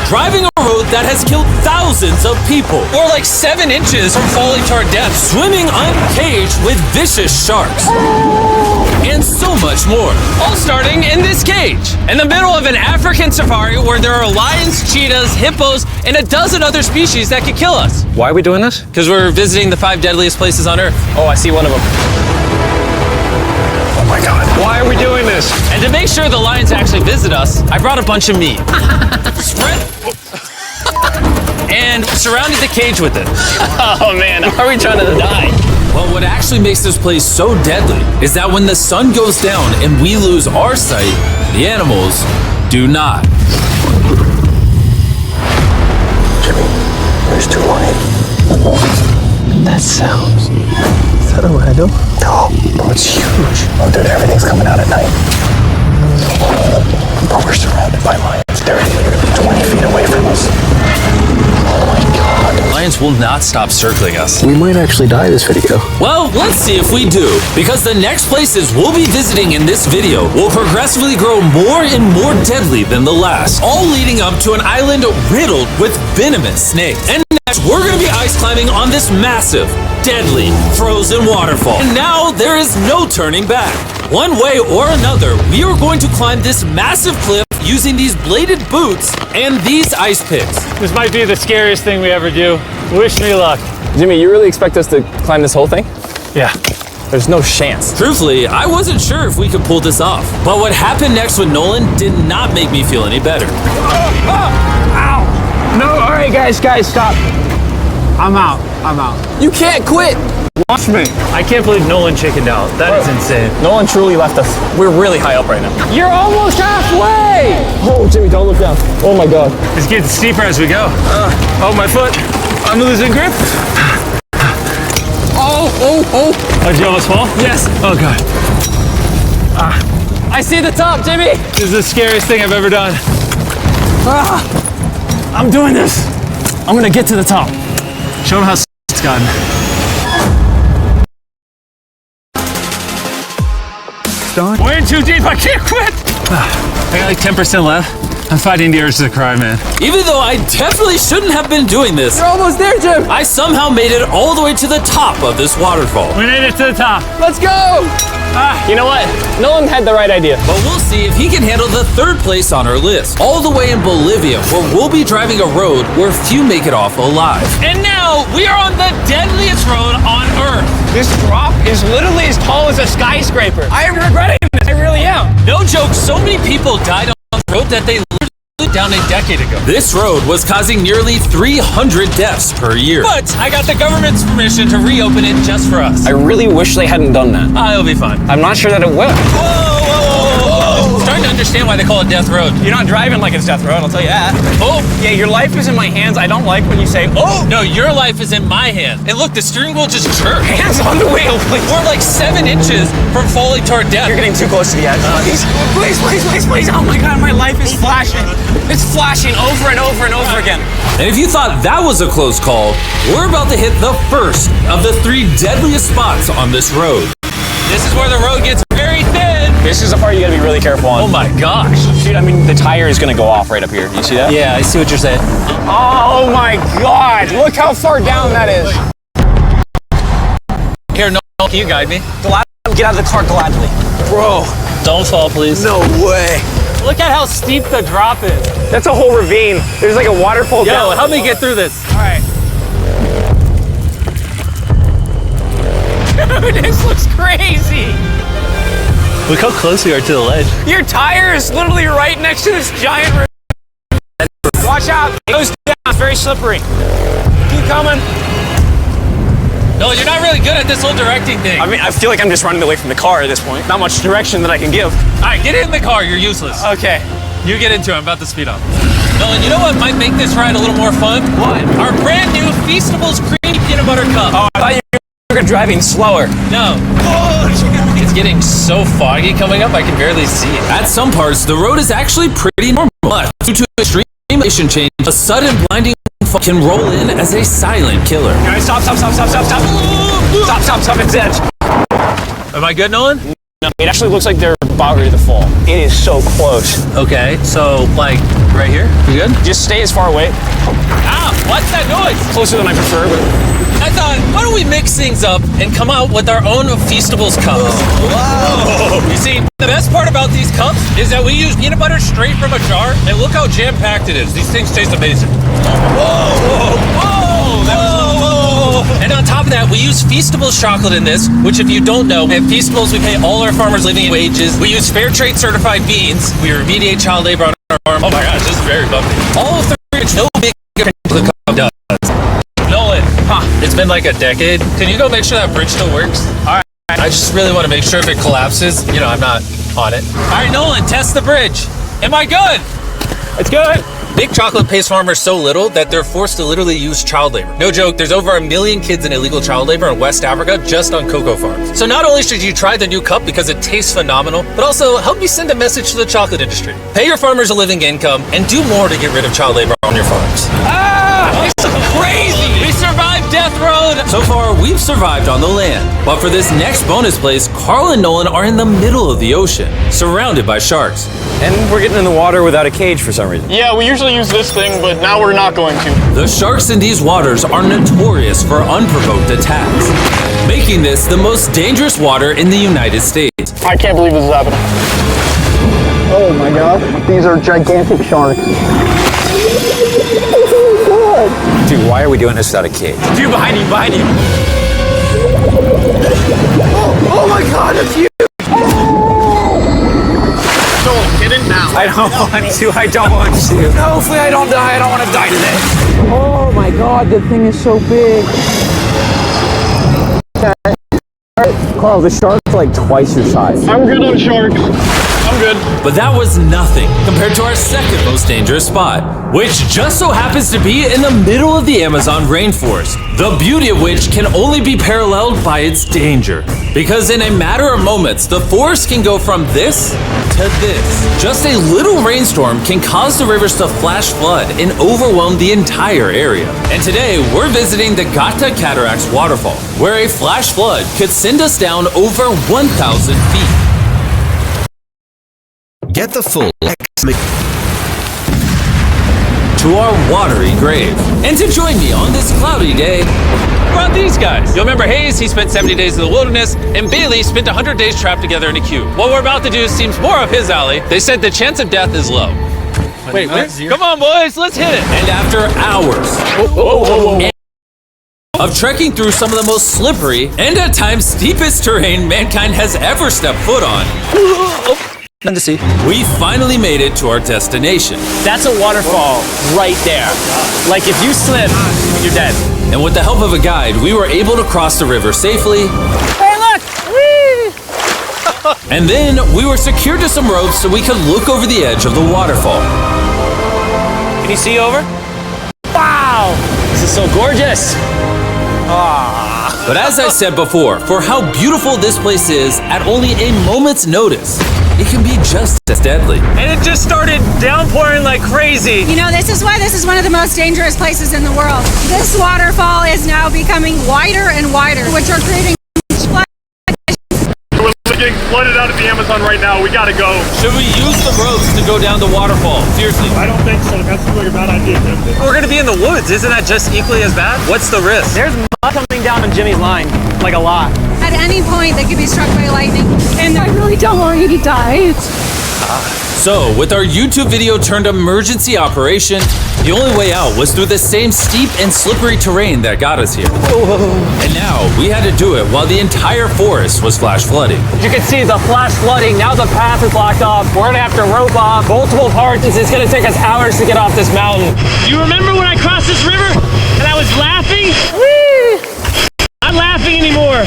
driving a road that has killed thousands of people. We're like 7 inches from falling to our death. Swimming uncaged with vicious sharks. And so much more. All starting in this cage, in the middle of an African safari where there are lions, cheetahs, hippos, and a dozen other species that could kill us. Why are we doing this? Because we're visiting the 5 deadliest places on Earth. Oh, I see one of them. Oh my God. Why are we doing this? And to make sure the lions actually visit us, I brought a bunch of meat. Spread... and surrounded the cage with it. Oh man, are we trying to die? Well, what actually makes this place so deadly is that when the sun goes down and we lose our sight, the animals do not. Jimmy, there's 2 lions. That sounds... Is that a rhino? No, bro, it's huge. Oh, dude, everything's coming out at night. Bro, we're surrounded by lions. They're 20 feet away from us. Oh my God. Lions will not stop circling us. We might actually die this video. Well, let's see if we do, because the next places we'll be visiting in this video will progressively grow more and more deadly than the last, all leading up to an island riddled with venomous snakes. And next, we're gonna be ice climbing on this massive, deadly, frozen waterfall. And now there is no turning back. One way or another, we are going to climb this massive cliff using these bladed boots and these ice picks. This might be the scariest thing we ever do. Wish me luck. Jimmy, you really expect us to climb this whole thing? Yeah. There's no chance. Truthfully, I wasn't sure if we could pull this off. But what happened next with Nolan did not make me feel any better. Ow! No, all right, guys, stop. I'm out. You can't quit. Watch me. I can't believe Nolan chickened out. That is insane. Nolan truly left us. We're really high up right now. You're almost halfway! Oh, Jimmy, don't look down. Oh my God. It's getting steeper as we go. Oh, my foot. I'm losing grip. Oh, did you almost fall? Yes. Oh, God. I see the top, Jimmy. This is the scariest thing I've ever done. I'm doing this. I'm gonna get to the top. Show him how it's gotten. We're in too deep, I can't quit! I got like 10% left. I'm fighting the urge to cry, man. Even though I definitely shouldn't have been doing this, You're almost there, Jim. I somehow made it all the way to the top of this waterfall. We made it to the top. Let's go. You know what? Nolan had the right idea. But we'll see if he can handle the 3rd place on our list, all the way in Bolivia, where we'll be driving a road where few make it off alive. And now we are on the deadliest road on Earth. This drop is literally as tall as a skyscraper. I am regretting this. I really am. No joke, so many people died on the road that they literally down a decade ago. This road was causing nearly 300 deaths per year. But I got the government's permission to reopen it just for us. I really wish they hadn't done that. It'll be fine. I'm not sure that it will. I'm starting to understand why they call it Death Road. You're not driving like it's death road, I'll tell you that. Oh, Yeah, your life is in my hands. I don't like when you say, oh. no, your life is in my hand. And look, the steering wheel just jerked. Hands on the wheel, please. We're like 7 inches from falling to our death. You're getting too close to the edge. Please. Oh my God, my life is flashing. It's flashing over and over and over again. And if you thought that was a close call, we're about to hit the first of the 3 deadliest spots on this road. This is where the road gets very thin. This is the part you gotta be really careful on. Oh my gosh. Dude, I mean, the tire is gonna go off right up here. You see that? Yeah, I see what you're saying. Oh my God, look how far down that is. Here, no, can you guide me? Get out of the car gladly. Bro. Don't fall, please. No way. Look at how steep the drop is. That's a whole ravine. There's like a waterfall down. Help me get through this. All right. Dude, this looks crazy. Look how close we are to the ledge. Your tire is literally right next to this giant ravine. Watch out. It goes down. It's very slippery. Keep coming. No, you're not really good at this whole directing thing. I mean, I feel like I'm just running away from the car at this point. Not much direction that I can give. All right, get in the car. You're useless. Okay. You get into it. I'm about to speed up. Nolan, you know what might make this ride a little more fun? What? Our brand new Feastables Creamy Peanut Butter Cup. Oh, I thought you were driving slower. No. It's getting so foggy coming up, I can barely see it. At some parts, the road is actually pretty normal, but due to extreme elevation change, a sudden blinding fog can roll in as a silent killer. All right, stop. Stop, it's edge. Am I good, Nolan? No, it actually looks like they're about ready to fall. It is so close. Okay, so like right here? You good? Just stay as far away. Ah, what's that noise? Closer than I prefer, but I thought, why don't we mix things up and come out with our own Feastables cups? Wow! You see, the best part about these cups is that we use peanut butter straight from a jar, and look how jam-packed it is. These things taste amazing. Whoa! Whoa! And on top of that, we use Feastables chocolate in this, which if you don't know, at Feastables we pay all our farmers living wages. We use fair trade certified beans. We remediate child labor on our farm. Oh my gosh, this is very bumpy. All of no big chocolate cup does. Nolan, it's been like a decade. Can you go make sure that bridge still works? All right. I just really want to make sure if it collapses, you know, I'm not on it. All right, Nolan, test the bridge. Am I good? it's good. Big chocolate pays farmers so little that they're forced to literally use child labor. No joke, there's over 1 million kids in illegal child labor in West Africa just on cocoa farms. So not only should you try the new cup because it tastes phenomenal, but also help you send a message to the chocolate industry. Pay your farmers a living income and do more to get rid of child labor on your farms. It's crazy! We survived Death Road! So far, we've survived on the land. But for this next bonus place, Carl and Nolan are in the middle of the ocean, surrounded by sharks. And we're getting in the water without a cage for some reason. Yeah, we usually use this thing, but now we're not going to. The sharks in these waters are notorious for unprovoked attacks, making this the most dangerous water in the United States. I can't believe this is happening. Oh my gosh, these are gigantic sharks. Dude, why are we doing this without a cage? Dude, behind you, behind you. Oh my god, that's huge! Get in now. I don't want to, I don't want to. No, hopefully I don't die. I don't want to die today. Oh my god, the thing is so big. Carl, the shark's like twice your size. I'm good on sharks. I'm good. But that was nothing compared to our second most dangerous spot, which just so happens to be in the middle of the Amazon rainforest, the beauty of which can only be paralleled by its danger. Because in a matter of moments, the forest can go from this to this. Just a little rainstorm can cause the rivers to flash flood and overwhelm the entire area. And today, we're visiting the Gata Cataracts waterfall, where a flash flood could send us down over 1,000 feet. Get the full to our watery grave. And to join me on this cloudy day, brought these guys. You'll remember Hayes, he spent 70 days in the wilderness, and Bailey spent 100 days trapped together in a cube. What we're about to do seems more up his alley. They said the chance of death is low. Wait, come on boys, let's hit it. And after hours of trekking through some of the most slippery and at times steepest terrain mankind has ever stepped foot on, Nothing to see. we finally made it to our destination. That's a waterfall right there. Like if you slip, you're dead. And with the help of a guide, we were able to cross the river safely. Hey, look! Whee! And then we were secured to some ropes so we could look over the edge of the waterfall. Can you see over? Wow! This is so gorgeous. But as I said before, for how beautiful this place is, at only a moment's notice, it can be just as deadly. And it just started downpouring like crazy. You know, this is why this is one of the most dangerous places in the world. This waterfall is now becoming wider and wider, which are creating We're getting flooded out of the Amazon right now. We gotta go. Should we use the ropes to go down the waterfall? Seriously. I don't think so. That seems like a bad idea. We're gonna be in the woods. Isn't that just equally as bad? What's the risk? There's mud coming down on Jimmy's line, like a lot. at any point they could be struck by lightning. And I really don't want you to die. So, with our YouTube video turned emergency operation, the only way out was through the same steep and slippery terrain that got us here. And now, we had to do it while the entire forest was flash flooding. You can see the flash flooding. Now the path is locked off. We're gonna have to rope off multiple parts. It's gonna take us hours to get off this mountain. Do you remember when I crossed this river and I was laughing? Whee! I'm not laughing anymore.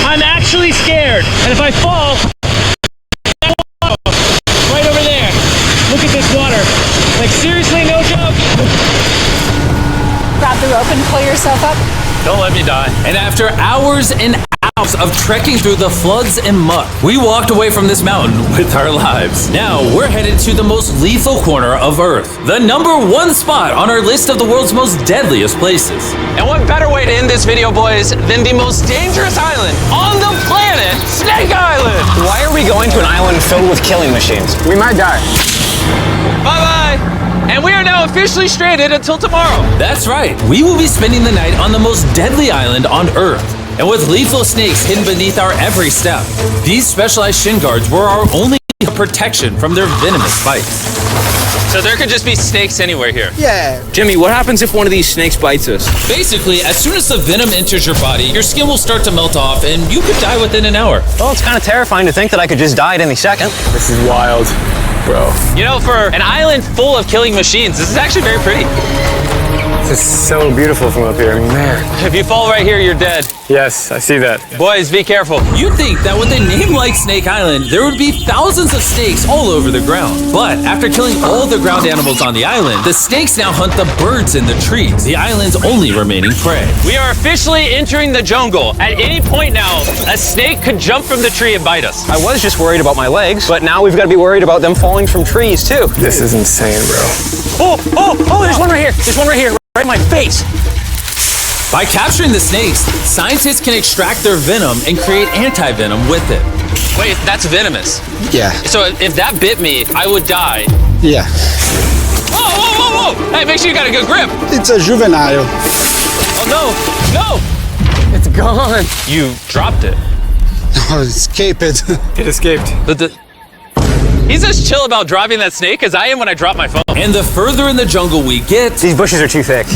I'm actually scared. And if I fall, right over there. Look at this water. Like seriously, no joke. Grab the rope and pull yourself up. Don't let me die. And after hours and of trekking through the floods and muck. We walked away from this mountain with our lives. Now we're headed to the most lethal corner of Earth, the #1 spot on our list of the world's most deadliest places. And what better way to end this video, boys, than the most dangerous island on the planet, Snake Island? Why are we going to an island filled with killing machines? We might die. Bye-bye. And we are now officially stranded until tomorrow. That's right. We will be spending the night on the most deadly island on Earth. And with lethal snakes hidden beneath our every step, these specialized shin guards were our only protection from their venomous bites. So there could just be snakes anywhere here. Yeah. Jimmy, what happens if one of these snakes bites us? Basically, as soon as the venom enters your body, your skin will start to melt off and you could die within an hour. Well, it's kind of terrifying to think that I could just die at any second. This is wild, bro. You know, for an island full of killing machines, this is actually very pretty. This is so beautiful from up here, man. If you fall right here, you're dead. Yes, I see that. Boys, be careful. You'd think that with a name like Snake Island, there would be thousands of snakes all over the ground. But after killing all the ground animals on the island, the snakes now hunt the birds in the trees, the island's only remaining prey. We are officially entering the jungle. At any point now, a snake could jump from the tree and bite us. I was just worried about my legs, but now we've got to be worried about them falling from trees, too. This is insane, bro. Oh, there's one right here. There's one right here, right in my face. By capturing the snakes, scientists can extract their venom and create anti-venom with it. Wait, that's venomous. Yeah, So if that bit me, I would die. yeah. Whoa! Hey, make sure you got a good grip. It's a juvenile. Oh, no! It's gone. You dropped it. Oh, escape it. It escaped. He's as chill about dropping that snake as I am when I drop my phone. And the further in the jungle we get, These bushes are too thick.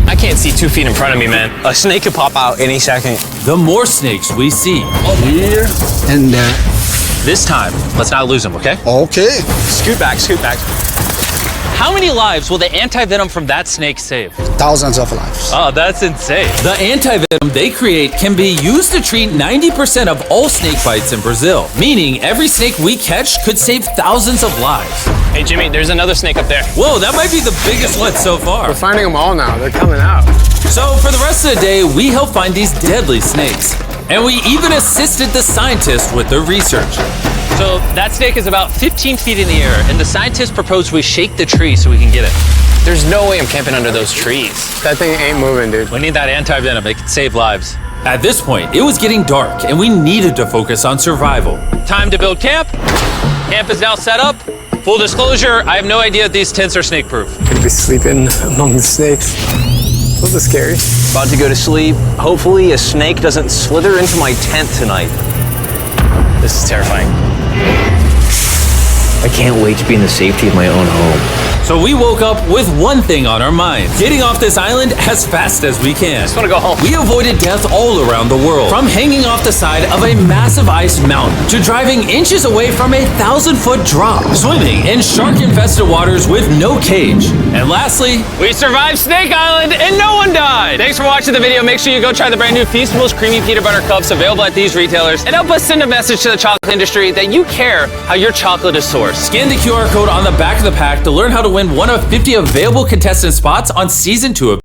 I can't see 2 feet in front of me, man. A snake could pop out any second. the more snakes we see. Here and there. This time, let's not lose him, okay? Okay. Scoot back. How many lives will the anti-venom from that snake save? Thousands of lives. Oh, that's insane. The anti-venom they create can be used to treat 90% of all snake bites in Brazil, meaning every snake we catch could save thousands of lives. Hey, Jimmy, there's another snake up there. Whoa, that might be the biggest one so far. We're finding them all now. They're coming out. So for the rest of the day, we helped find these deadly snakes. And we even assisted the scientists with their research. So that snake is about 15 feet in the air, and the scientists propose we shake the tree so we can get it. There's no way I'm camping under those trees. That thing ain't moving, dude. We need that anti-venom. It can save lives. At this point, it was getting dark and we needed to focus on survival. Time to build camp. Camp is now set up. Full disclosure, I have no idea if these tents are snake-proof. Could be sleeping among the snakes. This is scary. About to go to sleep. Hopefully a snake doesn't slither into my tent tonight. This is terrifying. I can't wait to be in the safety of my own home. So we woke up with one thing on our minds: getting off this island as fast as we can. Just want to go home. We avoided death all around the world, from hanging off the side of a massive ice mountain to driving inches away from a 1,000-foot drop, swimming in shark-infested waters with no cage, and lastly, We survived Snake Island and no one died. Thanks for watching the video. Make sure you go try the brand new Feastables Creamy Peanut Butter Cups available at these retailers, and help us send a message to the chocolate industry that you care how your chocolate is sourced. scan the QR code on the back of the pack to learn how to win one of 50 available contestant spots on Season 2 of